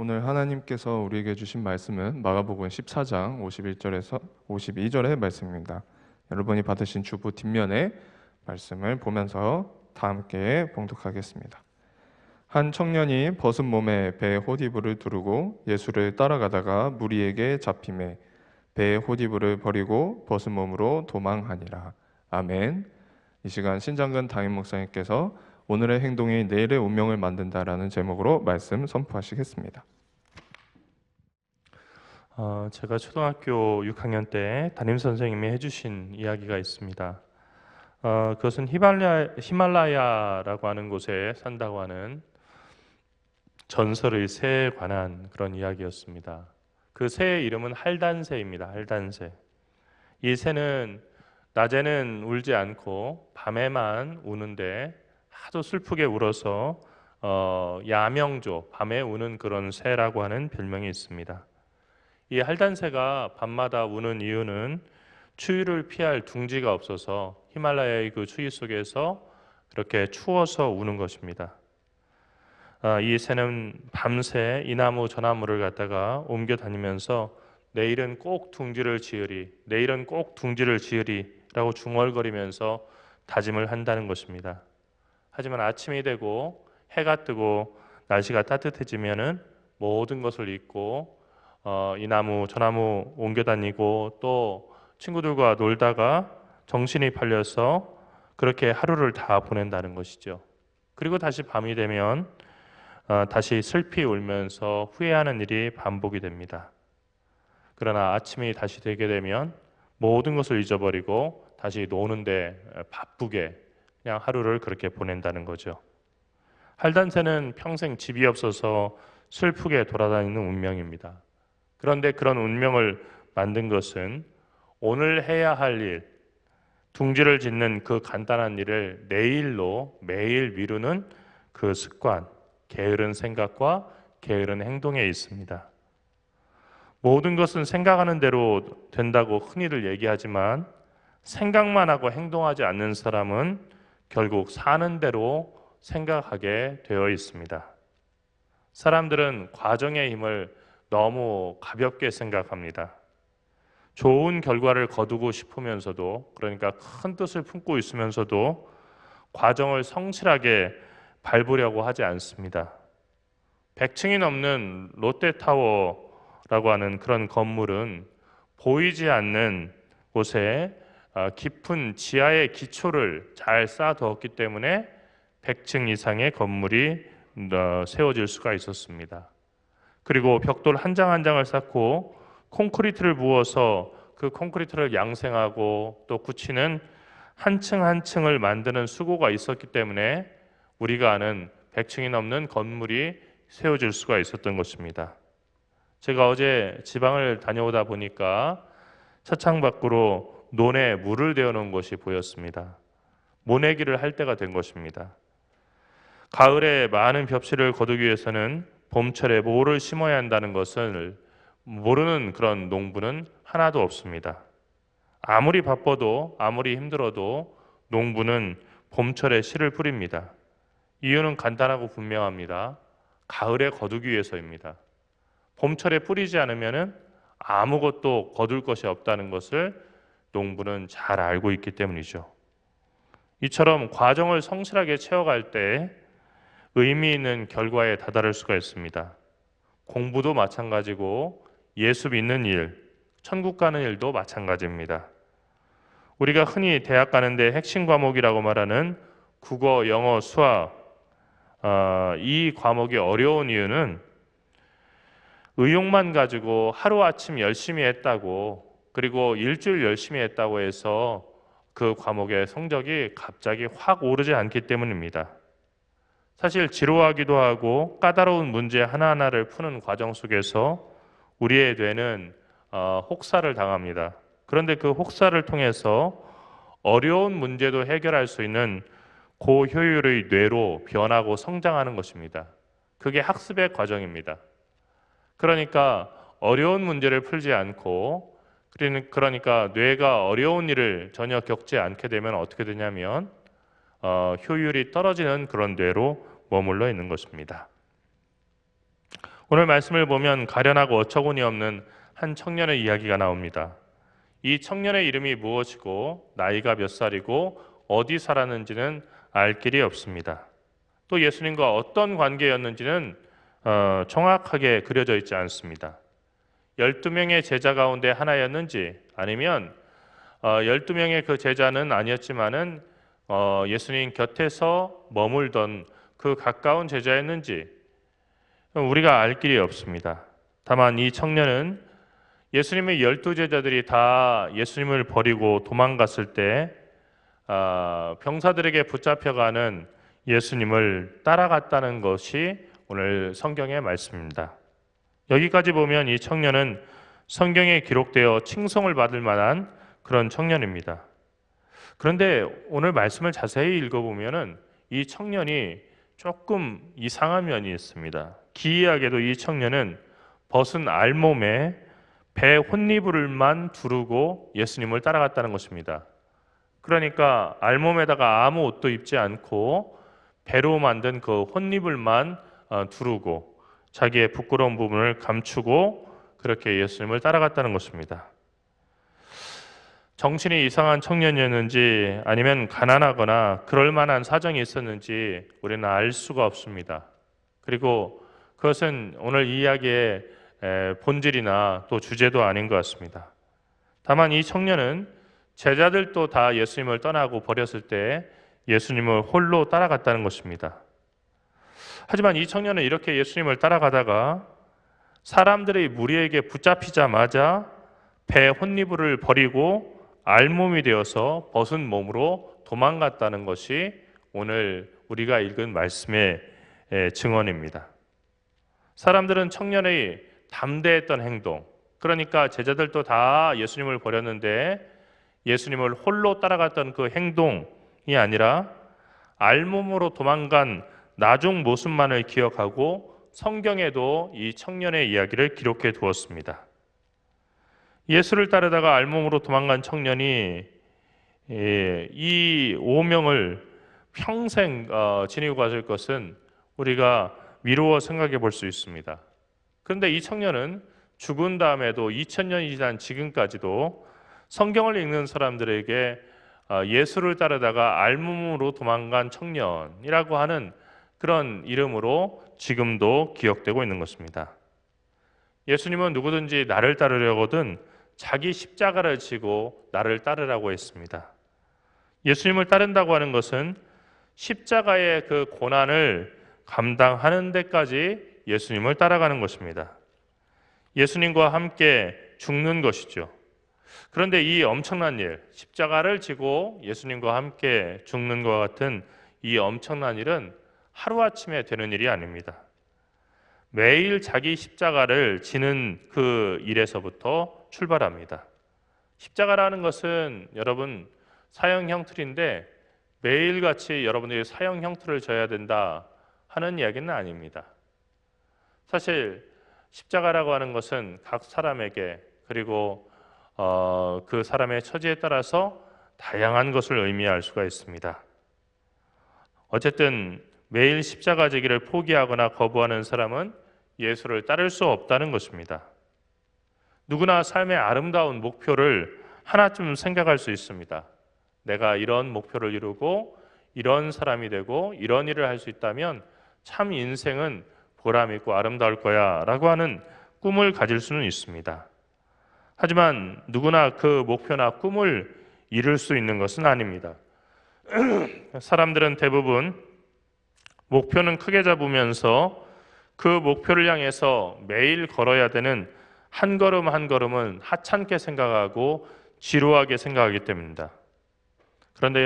오늘 하나님께서 우리에게 주신 말씀은 마가복음 14장 51절에서 52절의 말씀입니다. 여러분이 받으신 주보 뒷면에 말씀을 보면서 다 함께 봉독하겠습니다. 한 청년이 벗은 몸에 배에 호디부를 두르고 예수를 따라가다가 무리에게 잡히매 배에 호디부를 버리고 벗은 몸으로 도망하니라. 아멘. 이 시간 신장근 담임 목사님께서 오늘의 행동이 내일의 운명을 만든다라는 제목으로 말씀 선포하시겠습니다. 제가 초등학교 6학년 때 담임 선생님이 해주신 이야기가 있습니다. 그것은 히말라야라고 하는 곳에 산다고 하는 전설의 새에 관한 그런 이야기였습니다. 그 새의 이름은 할단새입니다. 할단새. 이 새는 낮에는 울지 않고 밤에만 우는데 하도 슬프게 울어서 야명조, 밤에 우는 그런 새라고 하는 별명이 있습니다. 이 할단새가 밤마다 우는 이유는 추위를 피할 둥지가 없어서 히말라야의 그 추위 속에서 그렇게 추워서 우는 것입니다. 이 새는 밤새 이 나무 저 나무를 갖다가 옮겨 다니면서 내일은 꼭 둥지를 지으리, 내일은 꼭 둥지를 지으리라고 중얼거리면서 다짐을 한다는 것입니다. 하지만 아침이 되고 해가 뜨고 날씨가 따뜻해지면은 모든 것을 잊고 이 나무 저 나무 옮겨 다니고 또 친구들과 놀다가 정신이 팔려서 그렇게 하루를 다 보낸다는 것이죠. 그리고 다시 밤이 되면 다시 슬피 울면서 후회하는 일이 반복이 됩니다. 그러나 아침이 다시 되게 되면 모든 것을 잊어버리고 다시 노는데 바쁘게 그냥 하루를 그렇게 보낸다는 거죠. 할단새는 평생 집이 없어서 슬프게 돌아다니는 운명입니다. 그런데 그런 운명을 만든 것은 오늘 해야 할 일, 둥지를 짓는 그 간단한 일을 내일로 매일 미루는 그 습관, 게으른 생각과 게으른 행동에 있습니다. 모든 것은 생각하는 대로 된다고 흔히들 얘기하지만 생각만 하고 행동하지 않는 사람은 결국 사는 대로 생각하게 되어 있습니다. 사람들은 과정의 힘을 너무 가볍게 생각합니다. 좋은 결과를 거두고 싶으면서도, 그러니까 큰 뜻을 품고 있으면서도 과정을 성실하게 밟으려고 하지 않습니다. 100층이 넘는 롯데타워라고 하는 그런 건물은 보이지 않는 곳에 깊은 지하의 기초를 잘 쌓아두었기 때문에 100층 이상의 건물이 세워질 수가 있었습니다. 그리고 벽돌 한 장 한 장을 쌓고 콘크리트를 부어서 그 콘크리트를 양생하고 또 굳히는 한 층 한 층을 만드는 수고가 있었기 때문에 우리가 아는 100층이 넘는 건물이 세워질 수가 있었던 것입니다. 제가 어제 지방을 다녀오다 보니까 차창 밖으로 논에 물을 데워놓은 것이 보였습니다. 모내기를 할 때가 된 것입니다. 가을에 많은 벽실을 거두기 위해서는 봄철에 뭐를 심어야 한다는 것을 모르는 그런 농부는 하나도 없습니다. 아무리 바빠도 아무리 힘들어도 농부는 봄철에 씨를 뿌립니다. 이유는 간단하고 분명합니다. 가을에 거두기 위해서입니다. 봄철에 뿌리지 않으면 아무것도 거둘 것이 없다는 것을 농부는 잘 알고 있기 때문이죠. 이처럼 과정을 성실하게 채워갈 때 의미 있는 결과에 다다를 수가 있습니다. 공부도 마찬가지고 예수 믿는 일, 천국 가는 일도 마찬가지입니다. 우리가 흔히 대학 가는데 핵심 과목이라고 말하는 국어, 영어, 수학, 이 과목이 어려운 이유는 의욕만 가지고 하루아침 열심히 했다고, 그리고 일주일 열심히 했다고 해서 그 과목의 성적이 갑자기 확 오르지 않기 때문입니다. 사실 지루하기도 하고 까다로운 문제 하나하나를 푸는 과정 속에서 우리의 뇌는 혹사를 당합니다. 그런데 그 혹사를 통해서 어려운 문제도 해결할 수 있는 고효율의 뇌로 변하고 성장하는 것입니다. 그게 학습의 과정입니다. 그러니까 어려운 문제를 풀지 않고, 그러니까 뇌가 어려운 일을 전혀 겪지 않게 되면 어떻게 되냐면 효율이 떨어지는 그런 뇌로 머물러 있는 것입니다. 오늘 말씀을 보면 가련하고 어처구니 없는 한 청년의 이야기가 나옵니다. 이 청년의 이름이 무엇이고 나이가 몇 살이고 어디 살았는지는 알 길이 없습니다. 또 예수님과 어떤 관계였는지는 정확하게 그려져 있지 않습니다. 12명의 제자 가운데 하나였는지 아니면 12명의 그 제자는 아니었지만은 예수님 곁에서 머물던 그 가까운 제자였는지 우리가 알 길이 없습니다. 다만 이 청년은 예수님의 12제자들이 다 예수님을 버리고 도망갔을 때 병사들에게 붙잡혀가는 예수님을 따라갔다는 것이 오늘 성경의 말씀입니다. 여기까지 보면 이 청년은 성경에 기록되어 칭송을 받을 만한 그런 청년입니다. 그런데 오늘 말씀을 자세히 읽어보면 이 청년이 조금 이상한 면이 있습니다. 기이하게도 이 청년은 벗은 알몸에 배 혼니부를만 두르고 예수님을 따라갔다는 것입니다. 그러니까 알몸에다가 아무 옷도 입지 않고 배로 만든 그 혼니불만 두르고 자기의 부끄러운 부분을 감추고 그렇게 예수님을 따라갔다는 것입니다. 정신이 이상한 청년이었는지 아니면 가난하거나 그럴 만한 사정이 있었는지 우리는 알 수가 없습니다. 그리고 그것은 오늘 이야기의 본질이나 또 주제도 아닌 것 같습니다. 다만 이 청년은 제자들도 다 예수님을 떠나고 버렸을 때 예수님을 홀로 따라갔다는 것입니다. 하지만 이 청년은 이렇게 예수님을 따라가다가 사람들의 무리에게 붙잡히자마자 배 혼니부를 버리고 알몸이 되어서 벗은 몸으로 도망갔다는 것이 오늘 우리가 읽은 말씀의 증언입니다. 사람들은 청년의 담대했던 행동, 그러니까 제자들도 다 예수님을 버렸는데 예수님을 홀로 따라갔던 그 행동이 아니라 알몸으로 도망간 나중 모습만을 기억하고 성경에도 이 청년의 이야기를 기록해 두었습니다. 예수를 따르다가 알몸으로 도망간 청년이 이 오명을 평생 지니고 가실 것은 우리가 미루어 생각해 볼 수 있습니다. 그런데 이 청년은 죽은 다음에도 2000년이 지난 지금까지도 성경을 읽는 사람들에게 예수를 따르다가 알몸으로 도망간 청년이라고 하는 그런 이름으로 지금도 기억되고 있는 것입니다. 예수님은 누구든지 나를 따르려거든 자기 십자가를 지고 나를 따르라고 했습니다. 예수님을 따른다고 하는 것은 십자가의 그 고난을 감당하는 데까지 예수님을 따라가는 것입니다. 예수님과 함께 죽는 것이죠. 그런데 이 엄청난 일, 십자가를 지고 예수님과 함께 죽는 것과 같은 이 엄청난 일은 하루아침에 되는 일이 아닙니다. 매일 자기 십자가를 지는 그 일에서부터 출발합니다. 십자가라는 것은 여러분 사형 형틀인데 매일같이 여러분들이 사형 형틀을 져야 된다 하는 이야기는 아닙니다. 사실 십자가라고 하는 것은 각 사람에게 그리고 그 사람의 처지에 따라서 다양한 것을 의미할 수가 있습니다. 어쨌든 매일 십자가 지기를 포기하거나 거부하는 사람은 예수를 따를 수 없다는 것입니다. 누구나 삶의 아름다운 목표를 하나쯤 생각할 수 있습니다. 내가 이런 목표를 이루고 이런 사람이 되고 이런 일을 할 수 있다면 참 인생은 보람 있고 아름다울 거야 라고 하는 꿈을 가질 수는 있습니다. 하지만 누구나 그 목표나 꿈을 이룰 수 있는 것은 아닙니다. 사람들은 대부분 목표는 크게 잡으면서 그 목표를 향해서 매일 걸어야 되는 한 걸음 한 걸음은 하찮게 생각하고 지루하게 생각하기 때문입니다. 그런데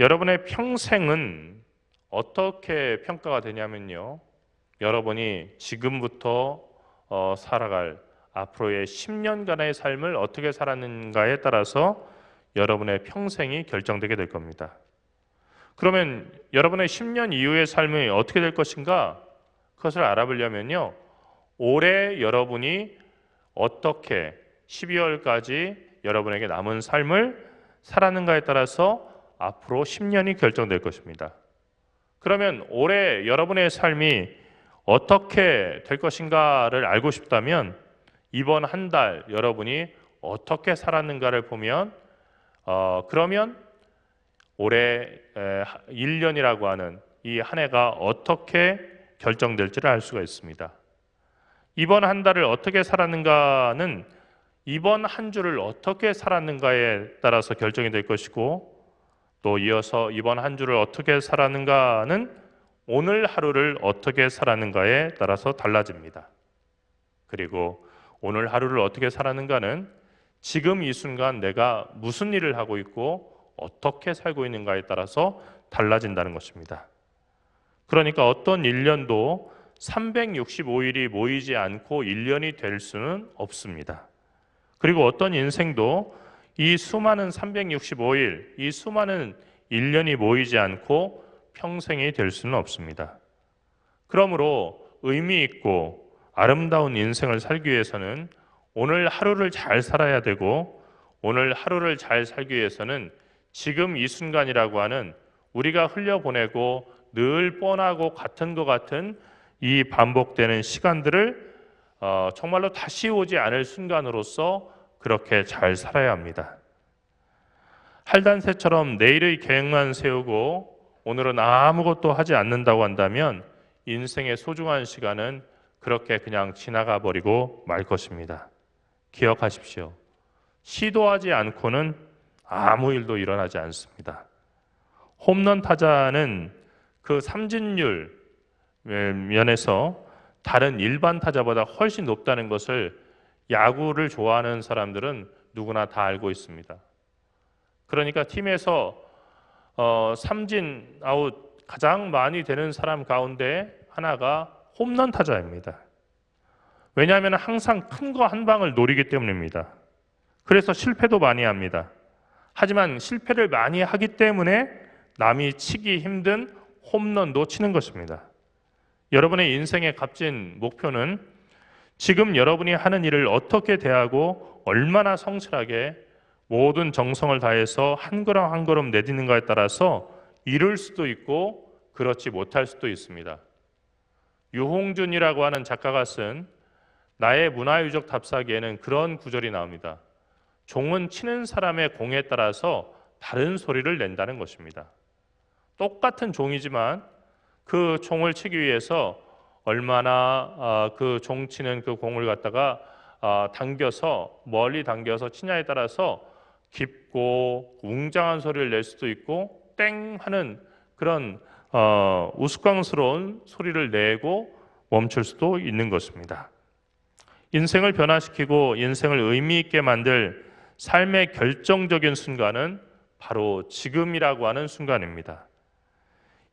여러분의 평생은 어떻게 평가가 되냐면요. 여러분이 지금부터 살아갈 앞으로의 10년간의 삶을 어떻게 살았는가에 따라서 여러분의 평생이 결정되게 될 겁니다. 그러면 여러분의 10년 이후의 삶이 어떻게 될 것인가? 그것을 알아보려면요. 올해 여러분이 어떻게 12월까지 여러분에게 남은 삶을 살았는가에 따라서 앞으로 10년이 결정될 것입니다. 그러면 올해 여러분의 삶이 어떻게 될 것인가를 알고 싶다면 이번 한 달 여러분이 어떻게 살았는가를 보면 그러면 올해 1년이라고 하는 이 한 해가 어떻게 결정될지를 알 수가 있습니다. 이번 한 달을 어떻게 살았는가는 이번 한 주를 어떻게 살았는가에 따라서 결정이 될 것이고, 또 이어서 이번 한 주를 어떻게 살았는가는 오늘 하루를 어떻게 살았는가에 따라서 달라집니다. 그리고 오늘 하루를 어떻게 살았는가는 지금 이 순간 내가 무슨 일을 하고 있고 어떻게 살고 있는가에 따라서 달라진다는 것입니다. 그러니까 어떤 1년도 365일이 모이지 않고 1년이 될 수는 없습니다. 그리고 어떤 인생도 이 수많은 365일, 이 수많은 1년이 모이지 않고 평생이 될 수는 없습니다. 그러므로 의미 있고 아름다운 인생을 살기 위해서는 오늘 하루를 잘 살아야 되고, 오늘 하루를 잘 살기 위해서는 지금 이 순간이라고 하는 우리가 흘려보내고 늘 뻔하고 같은 것 같은 이 반복되는 시간들을 정말로 다시 오지 않을 순간으로서 그렇게 잘 살아야 합니다. 할단새처럼 내일의 계획만 세우고 오늘은 아무것도 하지 않는다고 한다면 인생의 소중한 시간은 그렇게 그냥 지나가 버리고 말 것입니다. 기억하십시오. 시도하지 않고는 아무 일도 일어나지 않습니다. 홈런 타자는 그 삼진율 면에서 다른 일반 타자보다 훨씬 높다는 것을 야구를 좋아하는 사람들은 누구나 다 알고 있습니다. 그러니까 팀에서 삼진 아웃 가장 많이 되는 사람 가운데 하나가 홈런 타자입니다. 왜냐하면 항상 큰 거 한 방을 노리기 때문입니다. 그래서 실패도 많이 합니다. 하지만 실패를 많이 하기 때문에 남이 치기 힘든 홈런도 치는 것입니다. 여러분의 인생의 값진 목표는 지금 여러분이 하는 일을 어떻게 대하고 얼마나 성실하게 모든 정성을 다해서 한 걸음 한 걸음 내딛는가에 따라서 이룰 수도 있고 그렇지 못할 수도 있습니다. 유홍준이라고 하는 작가가 쓴 나의 문화유적 답사기에는 그런 구절이 나옵니다. 종은 치는 사람의 공에 따라서 다른 소리를 낸다는 것입니다. 똑같은 종이지만 그 종을 치기 위해서 얼마나 그 종 치는 그 공을 갖다가 당겨서 멀리 당겨서 치냐에 따라서 깊고 웅장한 소리를 낼 수도 있고 땡 하는 그런 우스꽝스러운 소리를 내고 멈출 수도 있는 것입니다. 인생을 변화시키고 인생을 의미 있게 만들 삶의 결정적인 순간은 바로 지금이라고 하는 순간입니다.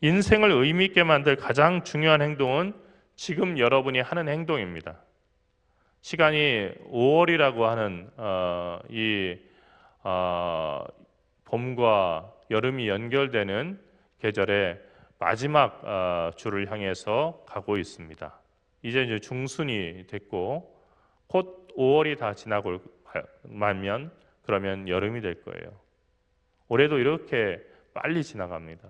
인생을 의미 있게 만들 가장 중요한 행동은 지금 여러분이 하는 행동입니다. 시간이 5월이라고 하는 이 봄과 여름이 연결되는 계절의 마지막 주를 향해서 가고 있습니다. 이제 중순이 됐고 곧 5월이 다 지나고 말면 그러면 여름이 될 거예요. 올해도 이렇게 빨리 지나갑니다.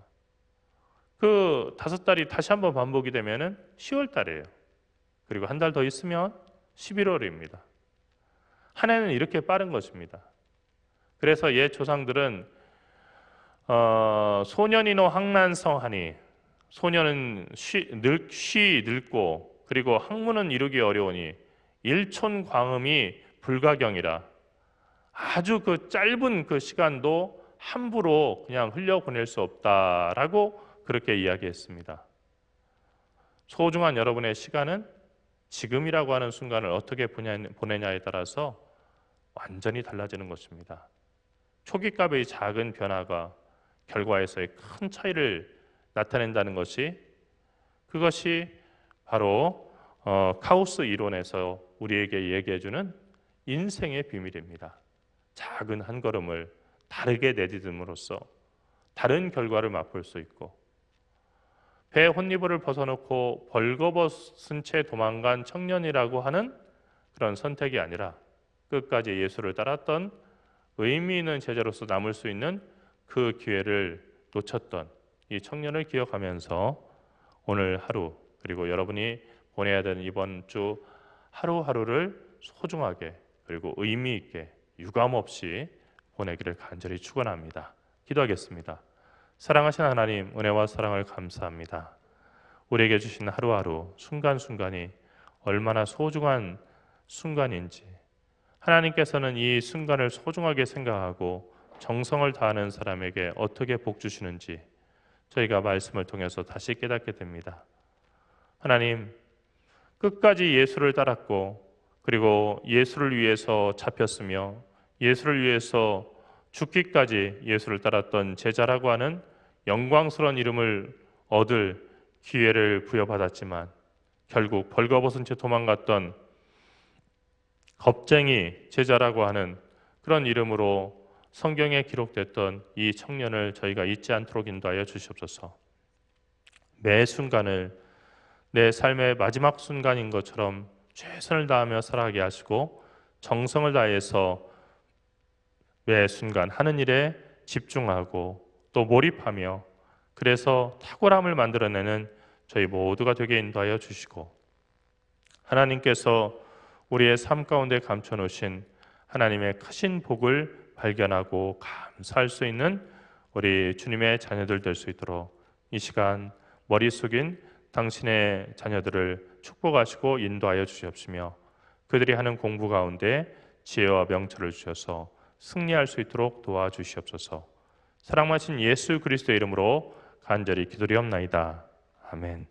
그 5달이 다시 한번 반복이 되면은 10월 달이에요. 그리고 한 달 더 있으면 11월입니다. 한 해는 이렇게 빠른 것입니다. 그래서 옛 조상들은 소년이노 학난성하니, 소년은 늙고 그리고 학문은 이루기 어려우니 일촌광음이 불가경이라, 아주 그 짧은 그 시간도 함부로 그냥 흘려보낼 수 없다라고 그렇게 이야기했습니다. 소중한 여러분의 시간은 지금이라고 하는 순간을 어떻게 보내냐에 따라서 완전히 달라지는 것입니다. 초기값의 작은 변화가 결과에서의 큰 차이를 나타낸다는 것이, 그것이 바로 카오스 이론에서 우리에게 얘기해주는 인생의 비밀입니다. 작은 한 걸음을 다르게 내딛음으로써 다른 결과를 맛볼 수 있고, 배 혼니버를 벗어놓고 벌거벗은 채 도망간 청년이라고 하는 그런 선택이 아니라 끝까지 예수를 따랐던 의미 있는 제자로서 남을 수 있는 그 기회를 놓쳤던 이 청년을 기억하면서 오늘 하루, 그리고 여러분이 보내야 되는 이번 주 하루하루를 소중하게 그리고 의미 있게 유감 없이 보내기를 간절히 축원합니다. 기도하겠습니다. 사랑하신 하나님, 은혜와 사랑을 감사합니다. 우리에게 주신 하루하루 순간순간이 얼마나 소중한 순간인지, 하나님께서는 이 순간을 소중하게 생각하고 정성을 다하는 사람에게 어떻게 복 주시는지 저희가 말씀을 통해서 다시 깨닫게 됩니다. 하나님, 끝까지 예수를 따랐고 그리고 예수를 위해서 잡혔으며 예수를 위해서 죽기까지 예수를 따랐던 제자라고 하는 영광스러운 이름을 얻을 기회를 부여받았지만 결국 벌거벗은 채 도망갔던 겁쟁이 제자라고 하는 그런 이름으로 성경에 기록됐던 이 청년을 저희가 잊지 않도록 인도하여 주시옵소서. 매 순간을 내 삶의 마지막 순간인 것처럼 최선을 다하며 살아가게 하시고 정성을 다해서 매 순간 하는 일에 집중하고 또 몰입하며 그래서 탁월함을 만들어내는 저희 모두가 되게 인도하여 주시고, 하나님께서 우리의 삶 가운데 감춰놓으신 하나님의 크신 복을 발견하고 감사할 수 있는 우리 주님의 자녀들 될 수 있도록 이 시간 머리 숙인 당신의 자녀들을 축복하시고 인도하여 주시옵시며 그들이 하는 공부 가운데 지혜와 명철을 주셔서 승리할 수 있도록 도와주시옵소서. 사랑하신 예수 그리스도의 이름으로 간절히 기도리옵나이다. 아멘.